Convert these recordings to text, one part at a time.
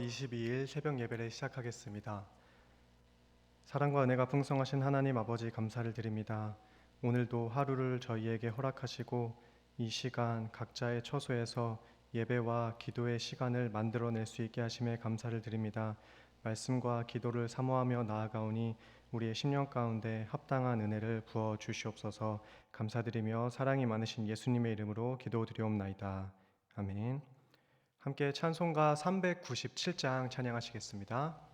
22일 새벽 예배를 시작하겠습니다. 사랑과 은혜가 풍성하신 하나님 아버지 감사를 드립니다. 오늘도 하루를 저희에게 허락하시고 이 시간 각자의 처소에서 예배와 기도의 시간을 만들어낼 수 있게 하심에 감사를 드립니다. 말씀과 기도를 사모하며 나아가오니 우리의 심령 가운데 합당한 은혜를 부어 주시옵소서. 감사드리며 사랑이 많으신 예수님의 이름으로 기도드리옵나이다. 아멘. 함께 찬송가 397장 찬양하시겠습니다.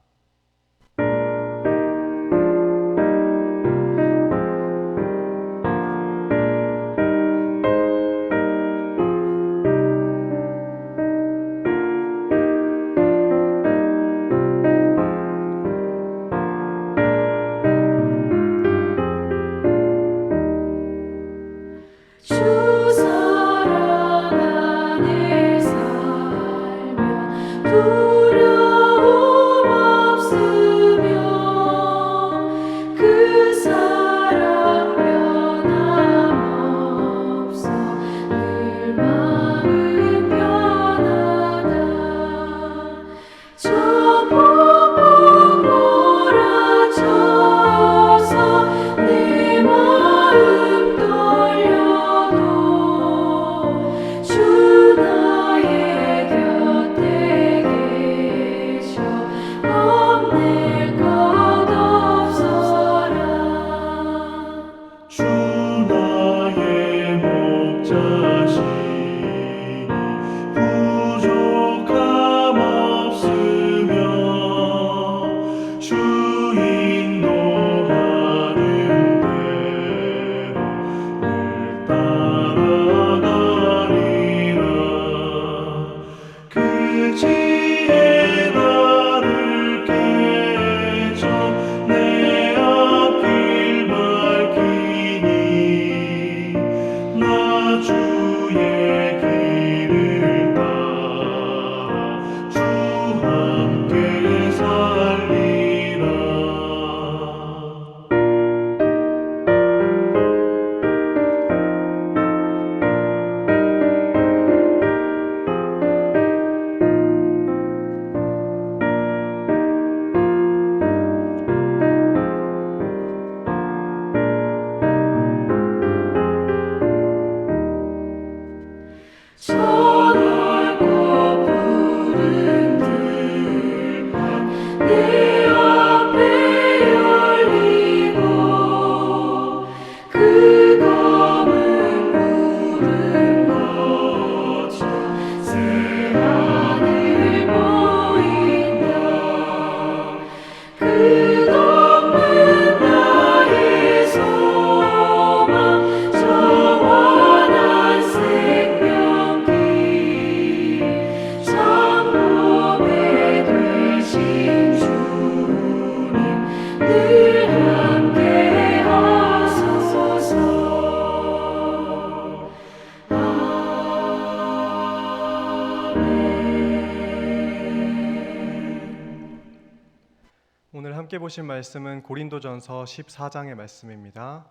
오늘 함께 보신 말씀은 고린도전서 14장의 말씀입니다.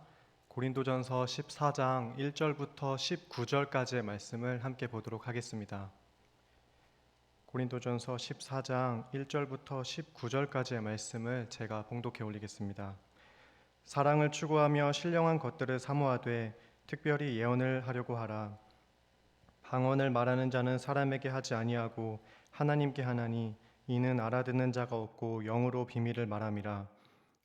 고린도전서 14장 1절부터 19절까지의 말씀을 함께 보도록 하겠습니다. 고린도전서 14장 1절부터 19절까지의 말씀을 제가 봉독해 올리겠습니다. 사랑을 추구하며 신령한 것들을 사모하되 특별히 예언을 하려고 하라. 방언을 말하는 자는 사람에게 하지 아니하고 하나님께 하나니 이는 알아듣는 자가 없고 영으로 비밀을 말함이라.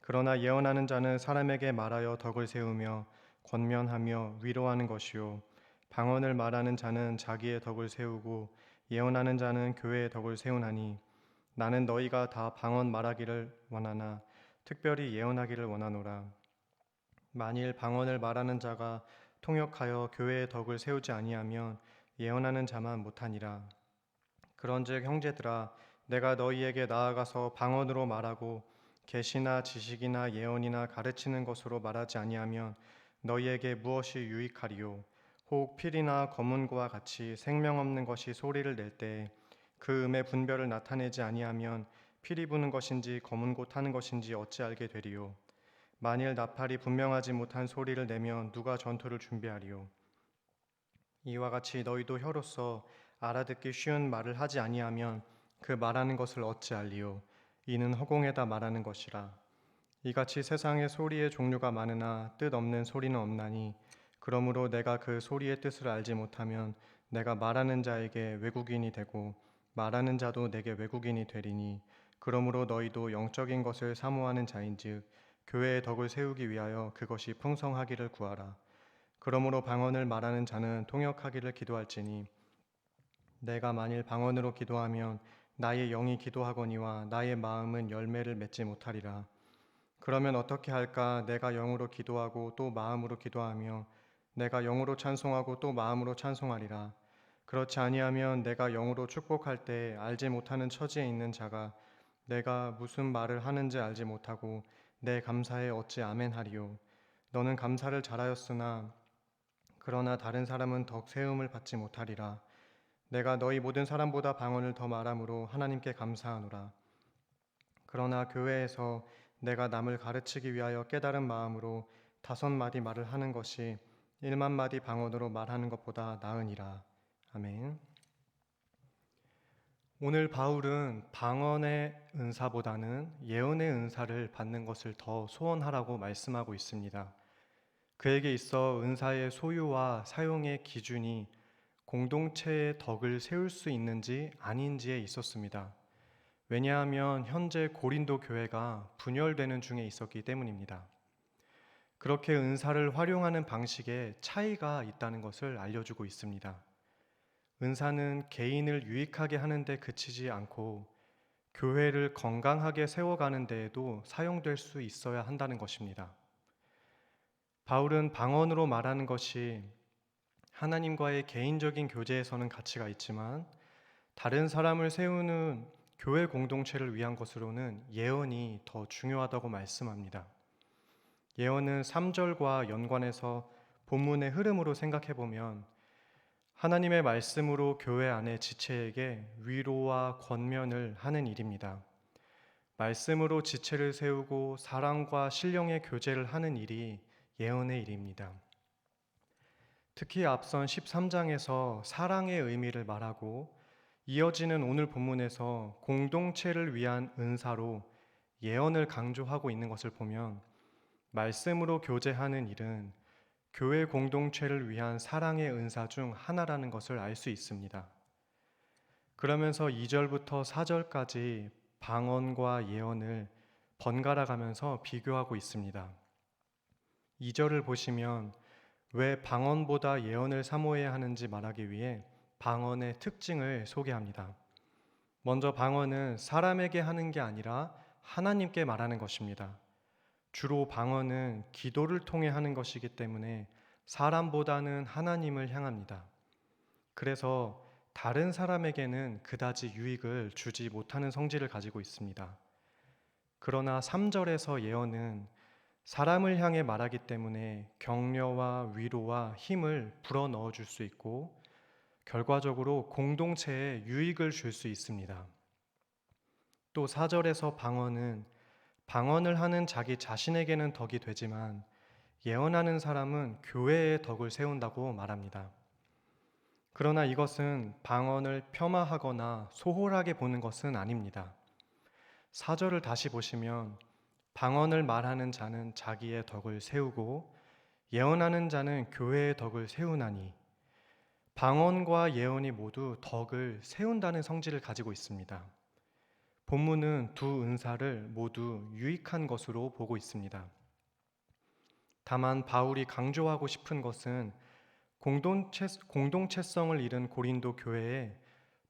그러나 예언하는 자는 사람에게 말하여 덕을 세우며 권면하며 위로하는 것이요 방언을 말하는 자는 자기의 덕을 세우고 예언하는 자는 교회의 덕을 세우나니 나는 너희가 다 방언 말하기를 원하나 특별히 예언하기를 원하노라. 만일 방언을 말하는 자가 통역하여 교회의 덕을 세우지 아니하면 예언하는 자만 못하니라. 그런즉 형제들아 내가 너희에게 나아가서 방언으로 말하고 계시나 지식이나 예언이나 가르치는 것으로 말하지 아니하면 너희에게 무엇이 유익하리요. 혹 필이나 검은고와 같이 생명 없는 것이 소리를 낼 때 그 음의 분별을 나타내지 아니하면 필이 부는 것인지 검은고 타는 것인지 어찌 알게 되리요. 만일 나팔이 분명하지 못한 소리를 내면 누가 전투를 준비하리요. 이와 같이 너희도 혀로서 알아듣기 쉬운 말을 하지 아니하면 그 말하는 것을 어찌 알리요? 이는 허공에다 말하는 것이라. 이같이 세상에 소리의 종류가 많으나 뜻 없는 소리는 없나니 그러므로 내가 그 소리의 뜻을 알지 못하면 내가 말하는 자에게 외국인이 되고 말하는 자도 내게 외국인이 되리니 그러므로 너희도 영적인 것을 사모하는 자인즉 교회의 덕을 세우기 위하여 그것이 풍성하기를 구하라. 그러므로 방언을 말하는 자는 통역하기를 기도할지니 내가 만일 방언으로 기도하면 나의 영이 기도하거니와 나의 마음은 열매를 맺지 못하리라. 그러면 어떻게 할까? 내가 영으로 기도하고 또 마음으로 기도하며 내가 영으로 찬송하고 또 마음으로 찬송하리라. 그렇지 아니하면 내가 영으로 축복할 때 알지 못하는 처지에 있는 자가 내가 무슨 말을 하는지 알지 못하고 내 감사에 어찌 아멘하리요. 너는 감사를 잘하였으나 그러나 다른 사람은 덕 세움을 받지 못하리라. 내가 너희 모든 사람보다 방언을 더 말함으로 하나님께 감사하노라. 그러나 교회에서 내가 남을 가르치기 위하여 깨달은 마음으로 5마디 말을 하는 것이 1만 마디 방언으로 말하는 것보다 나으니라. 아멘. 오늘 바울은 방언의 은사보다는 예언의 은사를 받는 것을 더 소원하라고 말씀하고 있습니다. 그에게 있어 은사의 소유와 사용의 기준이 공동체의 덕을 세울 수 있는지 아닌지에 있었습니다. 왜냐하면 현재 고린도 교회가 분열되는 중에 있었기 때문입니다. 그렇게 은사를 활용하는 방식에 차이가 있다는 것을 알려주고 있습니다. 은사는 개인을 유익하게 하는 데 그치지 않고 교회를 건강하게 세워가는 데에도 사용될 수 있어야 한다는 것입니다. 바울은 방언으로 말하는 것이 하나님과의 개인적인 교제에서는 가치가 있지만 다른 사람을 세우는 교회 공동체를 위한 것으로는 예언이 더 중요하다고 말씀합니다. 예언은 3절과 연관해서 본문의 흐름으로 생각해 보면 하나님의 말씀으로 교회 안의 지체에게 위로와 권면을 하는 일입니다. 말씀으로 지체를 세우고 사랑과 신령의 교제를 하는 일이 예언의 일입니다. 특히 앞선 13장에서 사랑의 의미를 말하고 이어지는 오늘 본문에서 공동체를 위한 은사로 예언을 강조하고 있는 것을 보면 말씀으로 교제하는 일은 교회 공동체를 위한 사랑의 은사 중 하나라는 것을 알 수 있습니다. 그러면서 2절부터 4절까지 방언과 예언을 번갈아 가면서 비교하고 있습니다. 2절을 보시면 왜 방언보다 예언을 사모해야 하는지 말하기 위해 방언의 특징을 소개합니다. 먼저 방언은 사람에게 하는 게 아니라 하나님께 말하는 것입니다. 주로 방언은 기도를 통해 하는 것이기 때문에 사람보다는 하나님을 향합니다. 그래서 다른 사람에게는 그다지 유익을 주지 못하는 성질을 가지고 있습니다. 그러나 3절에서 예언은 사람을 향해 말하기 때문에 격려와 위로와 힘을 불어넣어 줄 수 있고 결과적으로 공동체에 유익을 줄 수 있습니다. 또 4절에서 방언은 방언을 하는 자기 자신에게는 덕이 되지만 예언하는 사람은 교회의 덕을 세운다고 말합니다. 그러나 이것은 방언을 폄하하거나 소홀하게 보는 것은 아닙니다. 4절을 다시 보시면 방언을 말하는 자는 자기의 덕을 세우고 예언하는 자는 교회의 덕을 세우나니 방언과 예언이 모두 덕을 세운다는 성질을 가지고 있습니다. 본문은 두 은사를 모두 유익한 것으로 보고 있습니다. 다만 바울이 강조하고 싶은 것은 공동체성을 잃은 고린도 교회에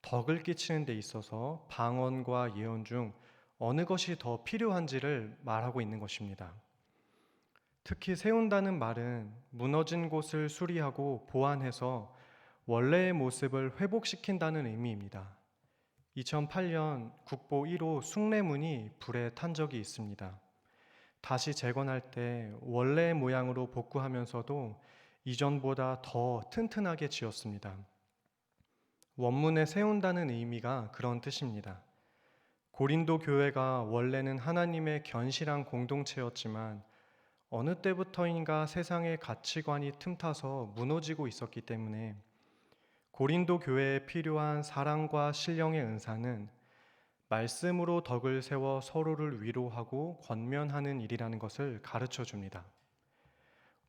덕을 끼치는 데 있어서 방언과 예언 중 어느 것이 더 필요한지를 말하고 있는 것입니다. 특히 세운다는 말은 무너진 곳을 수리하고 보완해서 원래의 모습을 회복시킨다는 의미입니다. 2008년 국보 1호 숭례문이 불에 탄 적이 있습니다. 다시 재건할 때 원래의 모양으로 복구하면서도 이전보다 더 튼튼하게 지었습니다. 원문에 세운다는 의미가 그런 뜻입니다. 고린도 교회가 원래는 하나님의 견실한 공동체였지만 어느 때부터인가 세상의 가치관이 틈타서 무너지고 있었기 때문에 고린도 교회에 필요한 사랑과 신령의 은사는 말씀으로 덕을 세워 서로를 위로하고 권면하는 일이라는 것을 가르쳐 줍니다.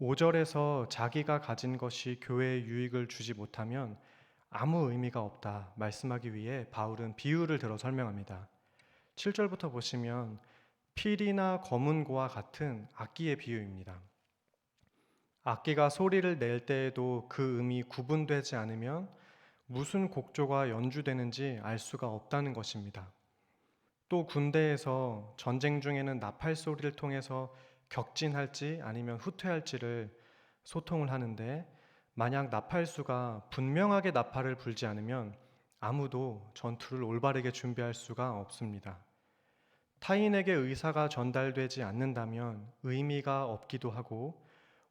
5절에서 자기가 가진 것이 교회에 유익을 주지 못하면 아무 의미가 없다 말씀하기 위해 바울은 비유를 들어 설명합니다. 7절부터 보시면 필이나 검은고와 같은 악기의 비유입니다. 악기가 소리를 낼 때에도 그 음이 구분되지 않으면 무슨 곡조가 연주되는지 알 수가 없다는 것입니다. 또 군대에서 전쟁 중에는 나팔 소리를 통해서 격진할지 아니면 후퇴할지를 소통을 하는데, 만약 나팔수가 분명하게 나팔을 불지 않으면 아무도 전투를 올바르게 준비할 수가 없습니다. 타인에게 의사가 전달되지 않는다면 의미가 없기도 하고,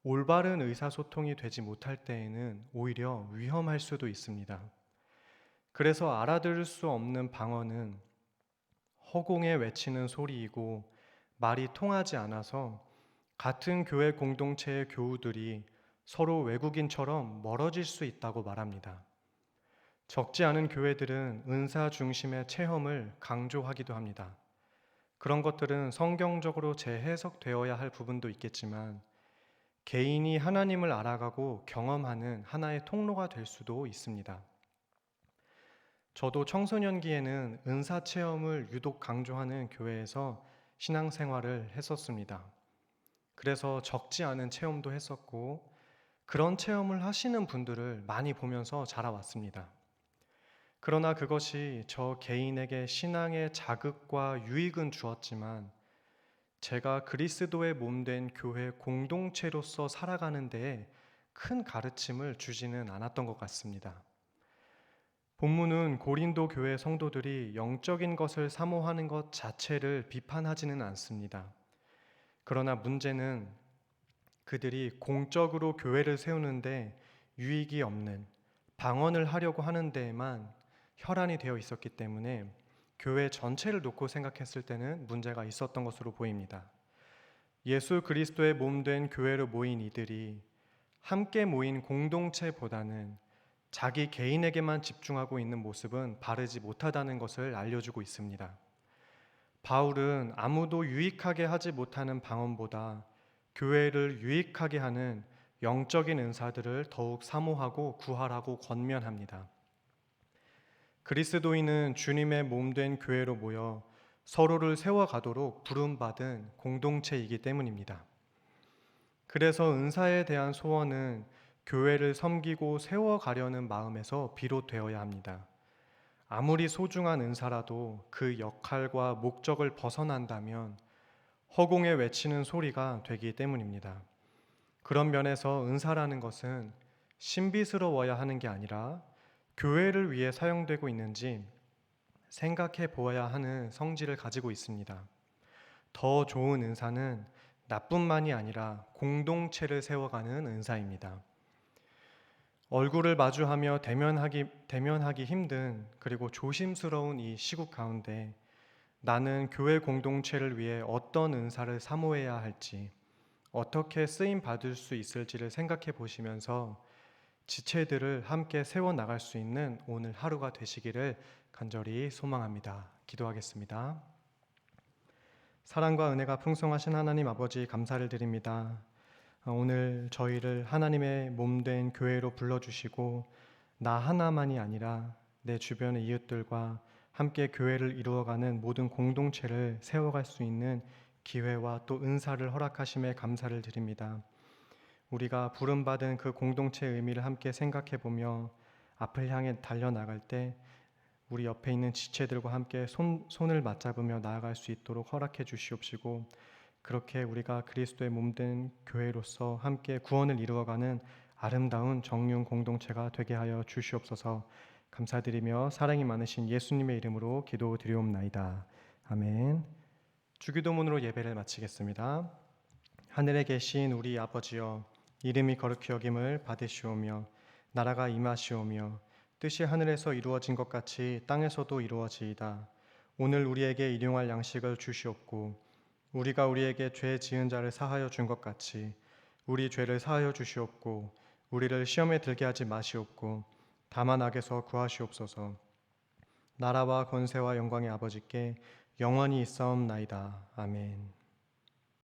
올바른 의사소통이 되지 못할 때에는 오히려 위험할 수도 있습니다. 그래서 알아들을 수 없는 방언은 허공에 외치는 소리이고, 말이 통하지 않아서 같은 교회 공동체의 교우들이 서로 외국인처럼 멀어질 수 있다고 말합니다. 적지 않은 교회들은 은사 중심의 체험을 강조하기도 합니다. 그런 것들은 성경적으로 재해석되어야 할 부분도 있겠지만 개인이 하나님을 알아가고 경험하는 하나의 통로가 될 수도 있습니다. 저도 청소년기에는 은사 체험을 유독 강조하는 교회에서 신앙생활을 했었습니다. 그래서 적지 않은 체험도 했었고, 그런 체험을 하시는 분들을 많이 보면서 자라왔습니다. 그러나 그것이 저 개인에게 신앙의 자극과 유익은 주었지만 제가 그리스도의 몸된 교회 공동체로서 살아가는 데에 큰 가르침을 주지는 않았던 것 같습니다. 본문은 고린도 교회 성도들이 영적인 것을 사모하는 것 자체를 비판하지는 않습니다. 그러나 문제는 그들이 공적으로 교회를 세우는데 유익이 없는 방언을 하려고 하는 데에만 혈안이 되어 있었기 때문에 교회 전체를 놓고 생각했을 때는 문제가 있었던 것으로 보입니다. 예수 그리스도의 몸된 교회로 모인 이들이 함께 모인 공동체보다는 자기 개인에게만 집중하고 있는 모습은 바르지 못하다는 것을 알려주고 있습니다. 바울은 아무도 유익하게 하지 못하는 방언보다 교회를 유익하게 하는 영적인 은사들을 더욱 사모하고 구하라고 권면합니다. 그리스도인은 주님의 몸된 교회로 모여 서로를 세워가도록 부름받은 공동체이기 때문입니다. 그래서 은사에 대한 소원은 교회를 섬기고 세워가려는 마음에서 비롯되어야 합니다. 아무리 소중한 은사라도 그 역할과 목적을 벗어난다면 허공에 외치는 소리가 되기 때문입니다. 그런 면에서 은사라는 것은 신비스러워야 하는 게 아니라 교회를 위해 사용되고 있는지 생각해 보아야 하는 성질을 가지고 있습니다. 더 좋은 은사는 나뿐만이 아니라 공동체를 세워가는 은사입니다. 얼굴을 마주하며 대면하기 힘든, 그리고 조심스러운 이 시국 가운데 나는 교회 공동체를 위해 어떤 은사를 사모해야 할지, 어떻게 쓰임 받을 수 있을지를 생각해 보시면서 지체들을 함께 세워나갈 수 있는 오늘 하루가 되시기를 간절히 소망합니다. 기도하겠습니다. 사랑과 은혜가 풍성하신 하나님 아버지, 감사를 드립니다. 오늘 저희를 하나님의 몸된 교회로 불러주시고 나 하나만이 아니라 내 주변의 이웃들과 함께 교회를 이루어가는 모든 공동체를 세워갈 수 있는 기회와 또 은사를 허락하심에 감사를 드립니다. 우리가 부름받은 그 공동체의 의미를 함께 생각해보며 앞을 향해 달려나갈 때 우리 옆에 있는 지체들과 함께 손을 맞잡으며 나아갈 수 있도록 허락해 주시옵시고, 그렇게 우리가 그리스도의 몸된 교회로서 함께 구원을 이루어가는 아름다운 정륜 공동체가 되게 하여 주시옵소서. 감사드리며 사랑이 많으신 예수님의 이름으로 기도드리옵나이다. 아멘. 주기도문으로 예배를 마치겠습니다. 하늘에 계신 우리 아버지여, 이름이 거룩히 여김을 받으시오며 나라가 임하시오며 뜻이 하늘에서 이루어진 것 같이 땅에서도 이루어지이다. 오늘 우리에게 일용할 양식을 주시옵고 우리가 우리에게 죄 지은 자를 사하여 준 것 같이 우리 죄를 사하여 주시옵고 우리를 시험에 들게 하지 마시옵고 다만 악에서 구하시옵소서. 나라와 권세와 영광의 아버지께 영원히 있사옵나이다. 아멘.